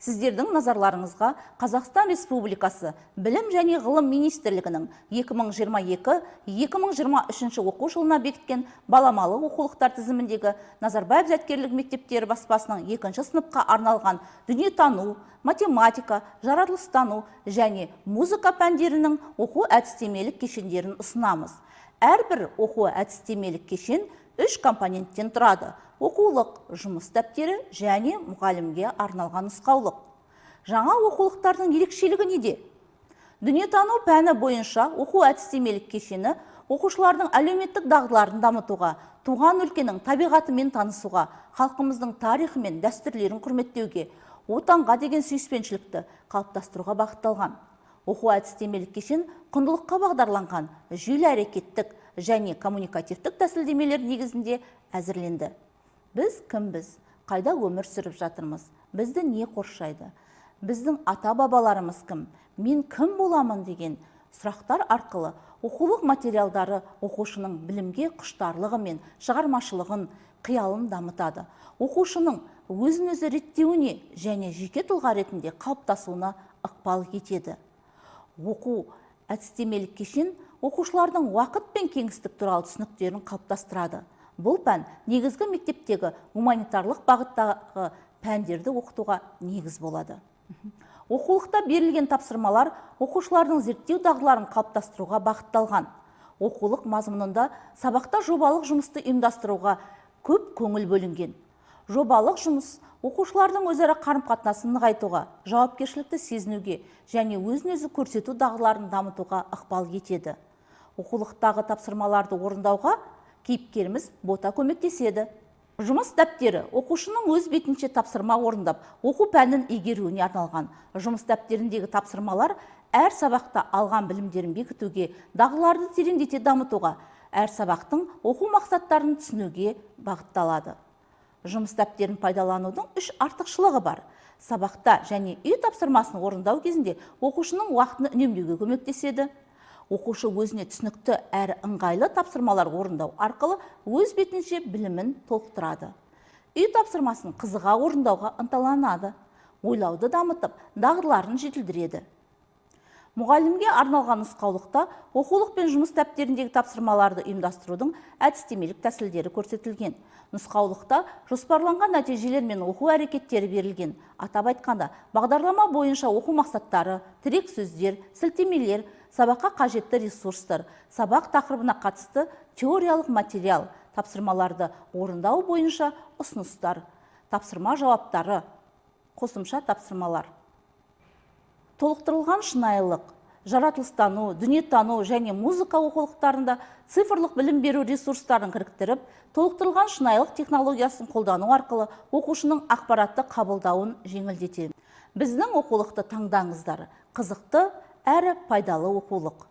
Сіздердің назарларыңызға Қазақстан Республикасы Білім және ғылым министрлігінің 2022-2023 оқу жылына бекіткен баламалы оқулықтар тізіміндегі Назарбаев зияткерлік мектептері баспасының 2-ші сыныпқа арналған дүниетану, математика, жаратылыстану және музыка пәндерінің оқу әдістемелік кешендерін ұсынамыз. Әрбір оқу әдістемелік кешен 3 компоненттен тұрады: оқулық, жұмыс дәптері және мұғалімге арналған нұсқаулық. Жаңа оқулықтардың ерекшелігі неде? Дүниетану пәні бойынша оқу әдістемелік кешені оқушылардың әлеуметтік дағдыларын дамытуға, туған өлкенің табиғатымен танысуға, халқымыздың тарихы мен дәстүрлерін құрметтеуге, отанға деген сүйіспеншілікті қалыптастыруға бағытталған. Оқу әдістемелік кешен құндылыққа бағдарланған, жүйелі әрекеттік және коммуникативтік тәсілдемелер негізінде әзірленді. Біз кімбіз? Қайда өмір сүріп жатырмыз? Бізді не қоршайды? Біздің ата-бабаларымыз кім? Мен кім боламын деген сұрақтар арқылы оқулық материалдары оқушының білімге құштарлығы мен шығармашылығын, қиялын дамытады. Оқушының өзін-өзі реттеуіне және жеке тұлға ретінде қалыптасуына ықпал етеді. Оқу әдістемелік кешен оқушылардың уақыт пен кеңістік туралы түсініктерін қалыптастырады. Бұл пән негізгі мектептегі гуманитарлық бағыттағы пәндерді оқытуға негіз болады. Оқулықта берілген тапсырмалар оқушылардың зерттеу дағдыларын қалыптастыруға бағытталған. Оқулық мазмұнында сабақта жобалық жұмысты ұйымдастыруға көп көңіл бөлінген. Жобалық жұмыс оқушылардың өзара қарым-қатынасын нығайтуға, жауапкершілікті сезінуге және өзін-өзі көрсету дағдыларын дамытуға ықпал етеді. Оқулықтағы тапсырмаларды орындауға кейіпкеріміз бота көмектеседі. Жұмыс дәптері оқушының өз бетінше тапсырма орындап, оқу пәнін игеруіне арналған. Жұмыс дәптеріндегі тапсырмалар әр сабақта алған білімдерін бекітуге, дағдыларды тереңдете дамытуға, әр сабақтың оқу мақсаттарын түсінуге бағытталады. Жұмыс дәптерін пайдаланудың 3 артықшылығы бар. Сабақта және үй тапсырмасын орындау кезінде оқушының уақытын үнемдеуге көмектеседі. Оқушы өзіне түсінікті әрі ыңғайлы тапсырмалар орындау арқылы өз бетінше білімін толықтырады. Үй тапсырмасын қызыға орындауға ынталанады. Ойлауды дамытып, дағдыларын жетілдіреді. Мұғалімге арналған нұсқаулықта оқулық пен жұмыс дәптеріндегі тапсырмаларды ұйымдастырудың әдістемелік тәсілдері көрсетілген. Нұсқаулықта жоспарланған нәтижелер мен оқу әрекеттері берілген. Атап айтқанда, бағдарлама бойынша оқу мақсаттары, тірек сөздер, сілтемелер, сабаққа қажетті ресурстар, сабақ тақырыбына қатысты теориялық материал, тапсырмаларды орындау бойынша ұсыныстар, тапсырма жауаптары, қосымша тапсырмалар. Толықтырылған шынайылық, жаратылыстану, дүниетану және музыка оқулықтарында цифрлық білім беру ресурстарын кіріктіріп, толықтырылған шынайылық технологиясын қолдану арқылы оқушының ақпаратты қабылдауын жеңілдетеді. Біздің оқулықты таңдаңыздар. Қызықты әрі пайдалы оқулық.